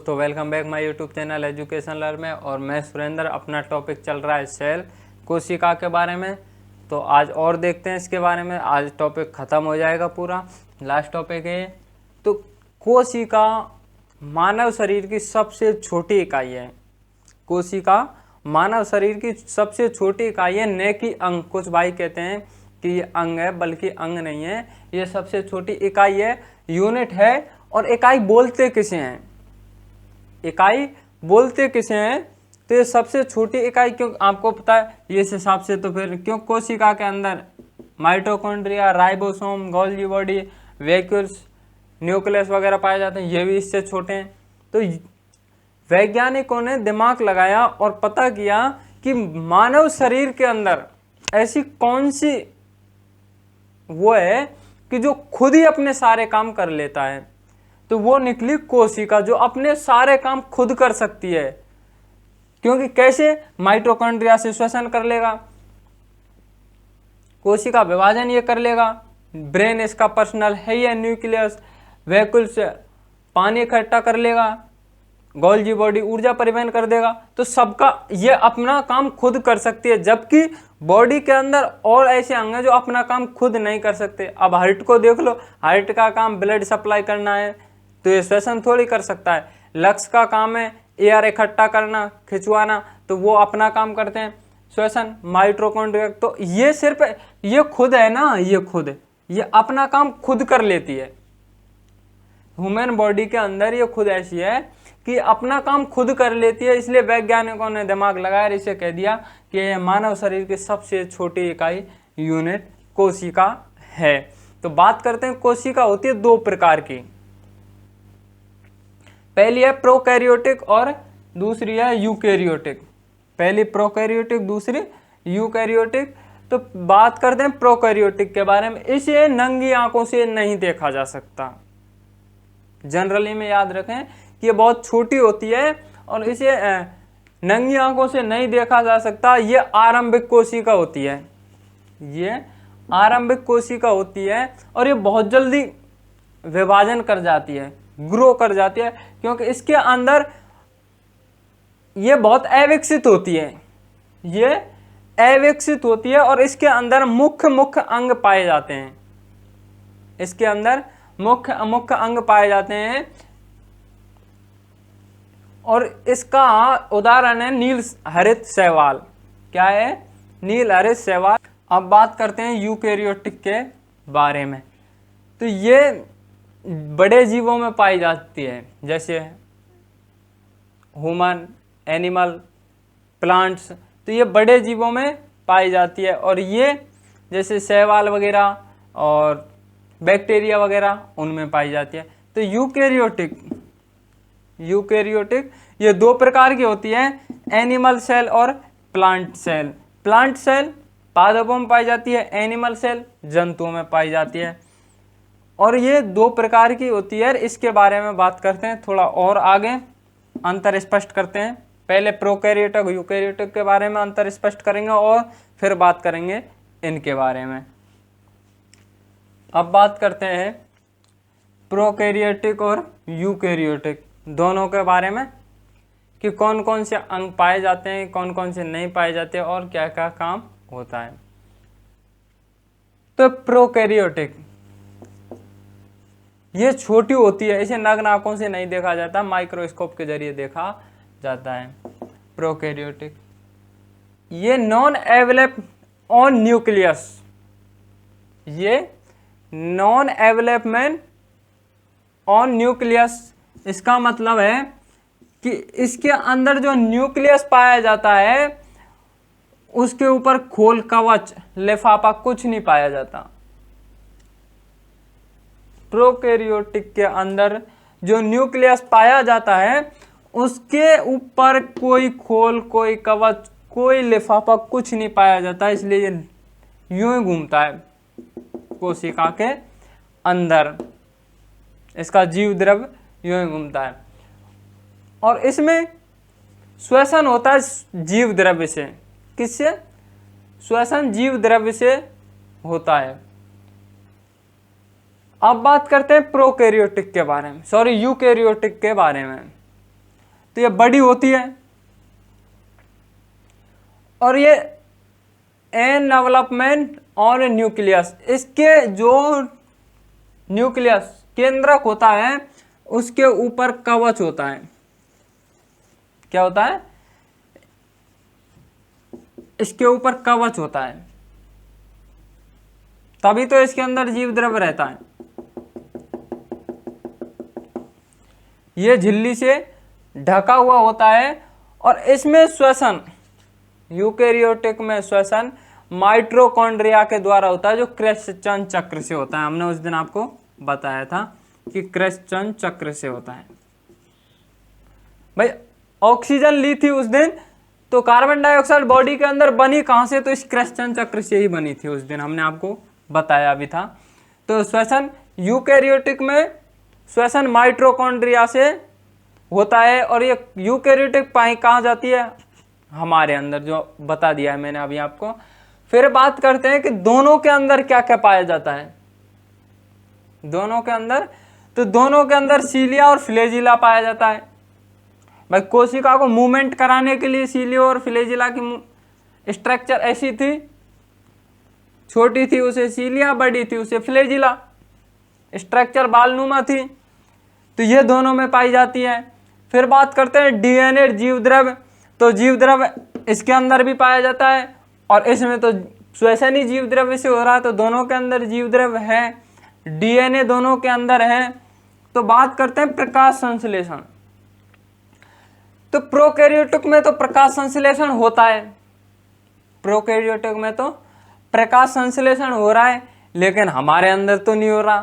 तो welcome back my YouTube channel education learn में। और मैं सुरेंद्र, अपना टॉपिक चल रहा है सेल कोशिका के बारे में। तो आज और देखते हैं इसके बारे में। आज टॉपिक ख़त्म हो जाएगा पूरा, लास्ट टॉपिक है। तो कोशिका मानव शरीर की सबसे छोटी इकाई है। कोशिका मानव शरीर की सबसे छोटी इकाई है, न कि अंग। कुछ भाई कहते हैं कि ये अंग है, बल्कि अंग नहीं है, ये सबसे छोटी इकाई है, यूनिट है। और इकाई बोलते किसे हैं? इकाई बोलते किसे हैं? तो ये सबसे छोटी इकाई क्यों, आपको पता है ये इस हिसाब से। तो फिर क्यों कोशिका के अंदर mitochondria, ribosome, Golgi body, vacuoles, nucleus वगैरह पाए जाते हैं, ये भी इससे छोटे हैं। तो वैज्ञानिकों ने दिमाग लगाया और पता किया कि मानव शरीर के अंदर ऐसी कौन सी वो है कि जो खुद ही अपने सारे काम कर लेता है। तो वो निकली कोशिका, जो अपने सारे काम खुद कर सकती है। क्योंकि कैसे? माइटोकॉन्ड्रिया से श्वसन कर लेगा, कोशिका विभाजन ये कर लेगा, ब्रेन इसका पर्सनल है या न्यूक्लियस, वैक्यूल से पानी इकट्ठा कर लेगा, गोल्गी बॉडी ऊर्जा परिवहन कर देगा। तो सबका ये अपना काम खुद कर सकती है, जबकि बॉडी के अंदर और ऐसे अंग हैं जो अपना काम खुद नहीं कर सकते। अब हार्ट को देख लो, हार्ट का काम ब्लड सप्लाई करना है, तो ये श्वसन थोड़ी कर सकता है। लंग्स का काम है एयर इकट्ठा करना, खिंचवाना, तो वो अपना काम करते हैं, श्वसन। माइटोकॉन्ड्रिया तो ये सिर्फ ये खुद है ना, ये खुद ये अपना काम खुद कर लेती है। ह्यूमन बॉडी के अंदर ये खुद ऐसी है कि अपना काम खुद कर लेती है। इसलिए वैज्ञानिकों ने दिमाग लगाया, इसे कह दिया कि मानव शरीर की सबसे छोटी इकाई यूनिट कोशिका है। तो बात करते हैं, कोशिका होती है दो प्रकार की। पहली है प्रोकैरियोटिक और दूसरी है यूकैरियोटिक। पहली प्रोकैरियोटिक, दूसरी यूकैरियोटिक। तो बात करते हैं प्रोकैरियोटिक के बारे में। इसे नंगी आंखों से नहीं देखा जा सकता। जनरली में याद रखें कि ये बहुत छोटी होती है और इसे नंगी आंखों से नहीं देखा जा सकता। ये आरंभिक कोशिका होती है, ये आरंभिक कोशिका होती है। और ये बहुत जल्दी विभाजन कर जाती है, ग्रो कर जाती है, क्योंकि इसके अंदर ये बहुत अविकसित होती है, ये अविकसित होती है। और इसके अंदर मुख्य मुख्य अंग पाए जाते हैं, इसके अंदर मुख्य मुख्य अंग पाए जाते हैं। और इसका उदाहरण है नील हरित शैवाल। क्या है? नील हरित शैवाल। अब बात करते हैं यूकैरियोटिक के बारे में। तो ये बड़े जीवों में पाई जाती है, जैसे ह्यूमन, एनिमल, प्लांट्स। तो ये बड़े जीवों में पाई जाती है। और ये जैसे शैवाल वगैरह और बैक्टीरिया वगैरह उनमें पाई जाती है। तो यूकैरियोटिक ये दो प्रकार की होती है, एनिमल सेल और प्लांट सेल। प्लांट सेल पादपों में पाई जाती है, एनिमल सेल जंतुओं में पाई जाती है। और ये दो प्रकार की होती है। इसके बारे में बात करते हैं थोड़ा और आगे, अंतर स्पष्ट करते हैं। पहले प्रोकैरियोटिक यूकैरियोटिक के बारे में अंतर स्पष्ट करेंगे और फिर बात करेंगे इनके बारे में। अब बात करते हैं प्रोकैरियोटिक और यूकैरियोटिक दोनों के बारे में, कि कौन कौन से अंग पाए जाते हैं, कौन कौन से नहीं पाए जाते और क्या क्या काम होता है। तो प्रोकैरियोटिक ये छोटी होती है, इसे नग्न आंखों से नहीं देखा जाता, माइक्रोस्कोप के जरिए देखा जाता है। प्रोकैरियोटिक ये नॉन एवेलप ऑन न्यूक्लियस, ये नॉन डेवलपमेंट ऑन न्यूक्लियस। इसका मतलब है कि इसके अंदर जो न्यूक्लियस पाया जाता है उसके ऊपर खोल, कवच, लिफाफा कुछ नहीं पाया जाता। प्रोकैरियोटिक के अंदर जो न्यूक्लियस पाया जाता है उसके ऊपर कोई खोल, कोई कवच, कोई लिफाफा कुछ नहीं पाया जाता। इसलिए ये यूं ही घूमता है कोशिका के अंदर, इसका जीव द्रव्य यूं ही घूमता है। और इसमें श्वसन होता है जीव द्रव्य से। किससे? श्वसन जीव द्रव्य से होता है। अब बात करते हैं प्रोकैरियोटिक के बारे में, सॉरी यूकैरियोटिक के बारे में। तो ये बड़ी होती है। और ये एन डेवलपमेंट ऑन न्यूक्लियस, इसके जो न्यूक्लियस केंद्रक होता है उसके ऊपर कवच होता है। क्या होता है? इसके ऊपर कवच होता है, तभी तो इसके अंदर जीव द्रव्य रहता है। ये झिल्ली से ढका हुआ होता है और इसमें श्वसन, यूकेरियोटिक में श्वसन माइटोकॉन्ड्रिया के द्वारा होता है, जो क्रेस्चन चक्र से होता है। हमने उस दिन आपको बताया था कि क्रेस्चन चक्र से होता है। भाई ऑक्सीजन ली थी उस दिन, तो कार्बन डाइऑक्साइड बॉडी के अंदर बनी कहां से? तो इस क्रेस्चन चक्र से ही बनी थी, उस दिन हमने आपको बताया भी था। तो श्वसन यूकेरियोटिक में श्वसन माइटोकॉन्ड्रिया से होता है, और ये यूकेरियोटिक पाई कहाँ जाती है? हमारे अंदर, जो बता दिया है मैंने अभी आपको। फिर बात करते हैं कि दोनों के अंदर क्या क्या पाया जाता है। दोनों के अंदर, तो दोनों के अंदर सीलिया और फ्लैजिला पाया जाता है। भाई कोशिका को मूवमेंट कराने के लिए सीलिया और फ्लैजिला की स्ट्रक्चर ऐसी थी, छोटी थी उसे सीलिया, बड़ी थी उसे फ्लैजिला, स्ट्रक्चर बालनुमा थी। तो ये दोनों में पाई जाती है। फिर बात करते हैं डीएनए जीव द्रव्य, तो जीव द्रव्य इसके अंदर भी पाया जाता है, और इसमें तो श्वसन ही जीव द्रव्य से हो रहा है, तो दोनों के अंदर जीव द्रव्य है, डीएनए दोनों के अंदर है। तो बात करते हैं प्रकाश संश्लेषण, तो प्रोकैरियोटिक में तो प्रकाश संश्लेषण होता है, प्रोकैरियोटिक में तो प्रकाश संश्लेषण हो रहा है, लेकिन हमारे अंदर तो नहीं हो रहा।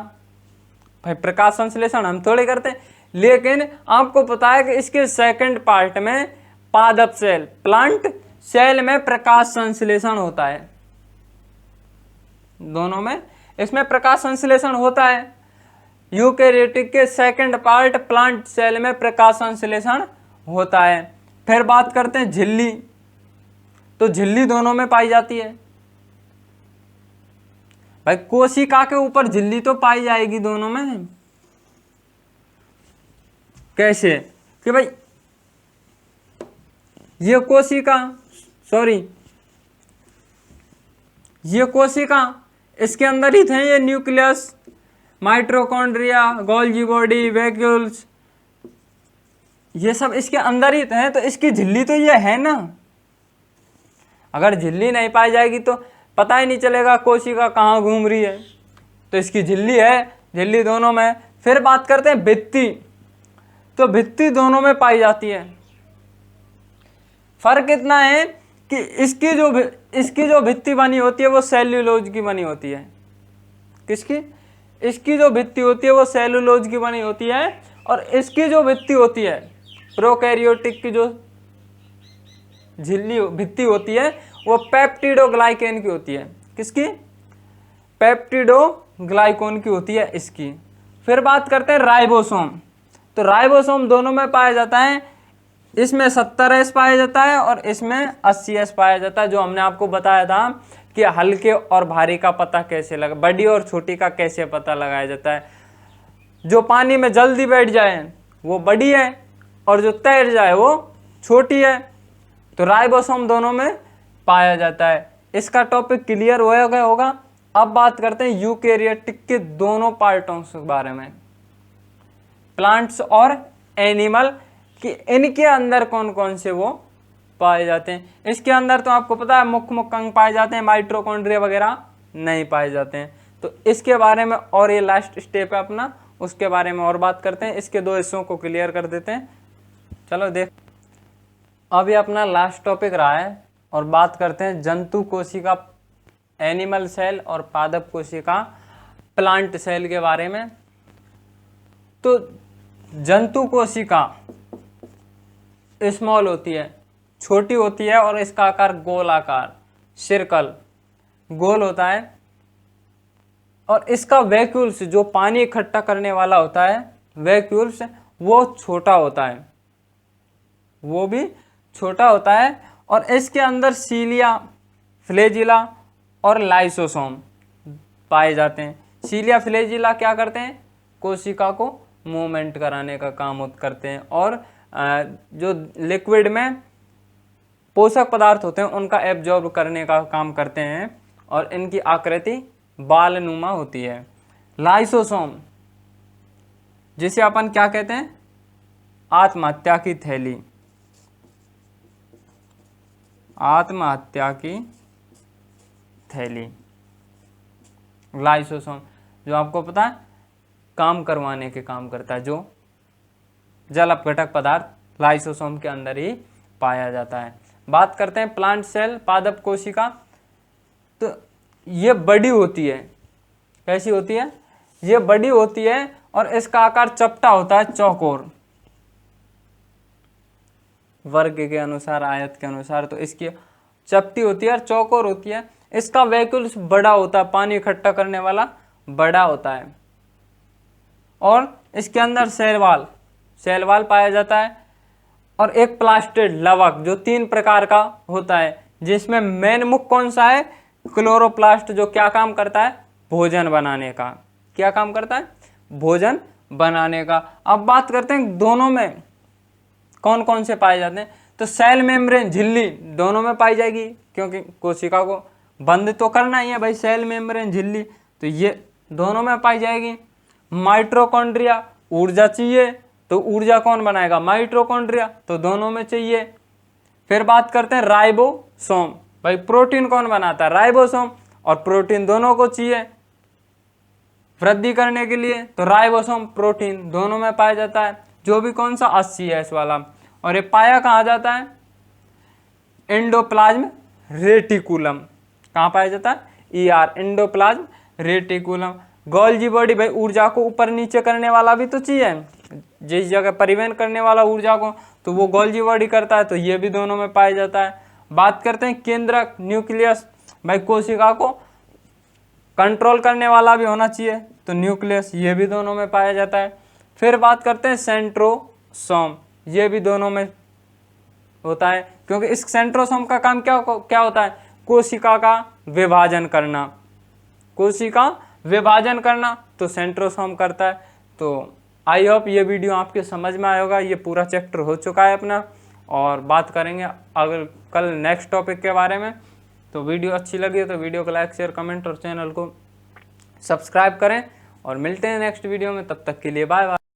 भाई प्रकाश संश्लेषण हम थोड़े करते हैं, लेकिन आपको पता है कि इसके सेकंड पार्ट में पादप सेल, प्लांट सेल में प्रकाश संश्लेषण होता है। दोनों में इसमें प्रकाश संश्लेषण होता है। यूकेरियोटिक के सेकंड पार्ट प्लांट सेल में प्रकाश संश्लेषण होता है। फिर बात करते हैं झिल्ली, तो झिल्ली दोनों में पाई जाती है। भाई कोशिका के ऊपर झिल्ली तो पाई जाएगी दोनों में। कैसे? कि भाई ये कोशिका, ये कोशिका, इसके अंदर ही थे ये nucleus, mitochondria, Golgi body, vacuoles, ये सब इसके अंदर ही थे। तो इसकी झिल्ली तो ये है ना। अगर झिल्ली नहीं पाई जाएगी तो पता ही नहीं चलेगा कोशिका कहाँ घूम रही है। तो इसकी झिल्ली है, झिल्ली दोनों में। फिर बात करते हैं भित्ति, तो भित्ति दोनों में पाई जाती है। फर्क इतना है कि इसकी जो भित्ति बनी होती है वो सेल्यूलोज की बनी होती है। किसकी? इसकी जो भित्ति होती है वो सेल्यूलोज की बनी होती है, और इसकी जो भित्ति होती है, प्रोकैरियोटिक की जो झिल्ली भित्ति होती है वो पेप्टिडोग्लाइकेन की होती है। किसकी? पेप्टिडोग्लाइकेन की होती है इसकी। फिर बात करते हैं राइबोसोम, तो राइबोसोम दोनों में पाया जाता है। इसमें 70S पाया जाता है और इसमें 80S पाया जाता है। जो हमने आपको बताया था कि हल्के और भारी का पता कैसे लगा, बड़ी और छोटी का कैसे पता लगाया जाता है। जो पानी में जल्दी बैठ जाए वो बड़ी है, और जो तैर जाए वो छोटी है। तो राइबोसोम दोनों में पाया जाता है। इसका टॉपिक क्लियर हो गया होगा। अब बात करते हैं यूकेरियोटिक के दोनों पार्टों के बारे में, प्लांट्स और एनिमल, कि इनके अंदर कौन कौन से वो पाए जाते हैं। इसके अंदर तो आपको पता है मुख्य अंग पाए जाते हैं, माइटोकॉन्ड्रिया वगैरह नहीं पाए जाते हैं। तो इसके बारे में, और ये लास्ट स्टेप है अपना, उसके बारे में और बात करते हैं। इसके दो हिस्सों को क्लियर कर देते हैं। चलो देख, अब ये अपना लास्ट टॉपिक रहा है, और बात करते हैं जंतु कोशिका एनिमल सेल और पादप कोशिका प्लांट सेल के बारे में। तो जंतु कोशिका स्मॉल होती है, छोटी होती है, और इसका आकार गोल आकार, सर्कल, गोल होता है। और इसका वैक्यूल्स, जो पानी इकट्ठा करने वाला होता है वैक्यूल्स, वो छोटा होता है, वो भी छोटा होता है। और इसके अंदर सीलिया, फ्लैजिला और लाइसोसोम पाए जाते हैं। सीलिया फ्लैजिला क्या करते हैं? कोशिका को मूवमेंट कराने का काम करते हैं, और जो लिक्विड में पोषक पदार्थ होते हैं उनका एब्जॉर्ब करने का काम करते हैं और इनकी आकृति बालनुमा होती है। लाइसोसोम, जिसे अपन क्या कहते हैं, आत्महत्या की थैली, आत्महत्या की थैली। लाइसोसोम जो आपको पता है काम करवाने के काम करता है, जो जल अपघटक पदार्थ लाइसोसोम के अंदर ही पाया जाता है। बात करते हैं प्लांट सेल, पादप कोशिका। तो ये बड़ी होती है, कैसी होती है, ये बड़ी होती है और इसका आकार चपटा होता है, चौकोर, वर्ग के अनुसार, आयत के अनुसार। तो इसकी चपटी होती है और चौकोर होती है। इसका वैक्यूल बड़ा होता है, पानी इकट्ठा करने वाला बड़ा होता है। और इसके अंदर सेलवाल पाया जाता है और एक प्लास्टिड लवक जो 3 प्रकार का होता है, जिसमें मेन मुख कौन सा है, क्लोरोप्लास्ट, जो क्या काम करता है, भोजन बनाने का। क्या काम करता है, भोजन बनाने का। अब बात करते हैं दोनों में कौन कौन से पाए जाते हैं। तो सेल मेम्ब्रेन, झिल्ली दोनों में पाई जाएगी, क्योंकि कोशिका को बंद तो करना ही है भाई, सेल मेम्ब्रेन, झिल्ली, तो ये दोनों में पाई जाएगी। माइटोकॉन्ड्रिया, ऊर्जा चाहिए तो ऊर्जा कौन बनाएगा, माइटोकॉन्ड्रिया, तो दोनों में चाहिए। फिर बात करते हैं राइबोसोम, भाई प्रोटीन कौन बनाता है, राइबोसोम, और प्रोटीन दोनों को चाहिए वृद्धि करने के लिए, तो राइबोसोम प्रोटीन दोनों में पाया जाता है, जो भी कौन सा 80S वाला। और ये पाया कहाँ जाता है, एंडोप्लाज्म रेटिकुलम, कहाँ पाया जाता है, ER, endoplasm reticulum. Golgi body, भाई ऊर्जा को ऊपर नीचे करने वाला भी तो चाहिए, जिस जगह परिवहन करने वाला ऊर्जा को, तो वो गोल्जी बॉडी करता है, तो ये भी दोनों में पाया जाता है। बात करते हैं केंद्रक, न्यूक्लियस, भाई कोशिका को कंट्रोल करने वाला भी होना चाहिए, तो न्यूक्लियस, ये भी दोनों में पाया जाता है। फिर बात करते हैं सेंट्रोसोम, ये भी दोनों में होता है, क्योंकि इस सेंट्रोसोम का काम क्या होता है, कोशिका का विभाजन करना, कोशिका विभाजन करना, तो सेंट्रोसोम करता है। तो आई होप ये वीडियो आपके समझ में आया होगा। ये पूरा चैप्टर हो चुका है अपना, और बात करेंगे अगर कल नेक्स्ट टॉपिक के बारे में। तो वीडियो अच्छी लगी तो वीडियो को लाइक, शेयर, कमेंट और चैनल को सब्सक्राइब करें, और मिलते हैं नेक्स्ट वीडियो में। तब तक के लिए बाय बाय।